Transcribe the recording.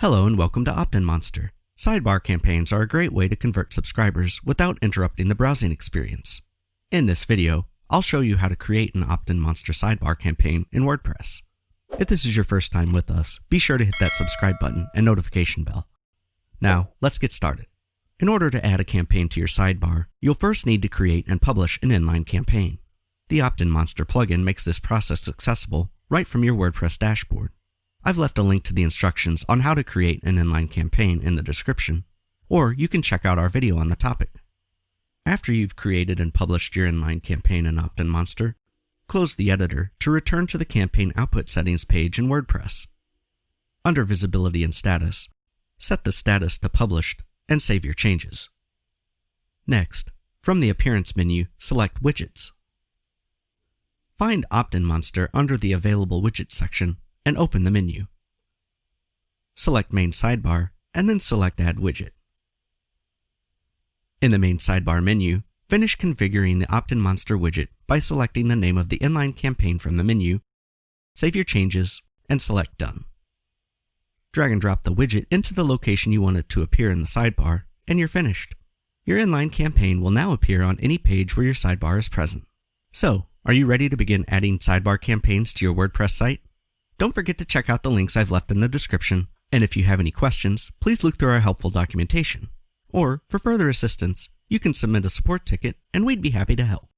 Hello and welcome to OptinMonster. Sidebar campaigns are a great way to convert subscribers without interrupting the browsing experience. In this video, I'll show you how to create an OptinMonster sidebar campaign in WordPress. If this is your first time with us, be sure to hit that subscribe button and notification bell. Now, let's get started. In order to add a campaign to your sidebar, you'll first need to create and publish an inline campaign. The OptinMonster plugin makes this process accessible right from your WordPress dashboard. I've left a link to the instructions on how to create an inline campaign in the description, or you can check out our video on the topic. After you've created and published your inline campaign in OptinMonster, close the editor to return to the campaign output settings page in WordPress. Under Visibility and Status, set the status to Published and save your changes. Next, from the Appearance menu, select Widgets. Find OptinMonster under the Available Widgets section and open the menu. Select Main Sidebar and then select Add Widget. In the Main Sidebar menu, finish configuring the OptinMonster widget by selecting the name of the inline campaign from the menu, save your changes, and select Done. Drag and drop the widget into the location you want it to appear in the sidebar, and you're finished. Your inline campaign will now appear on any page where your sidebar is present. So, are you ready to begin adding sidebar campaigns to your WordPress site? Don't forget to check out the links I've left in the description, and if you have any questions, please look through our helpful documentation. Or, for further assistance, you can submit a support ticket and we'd be happy to help.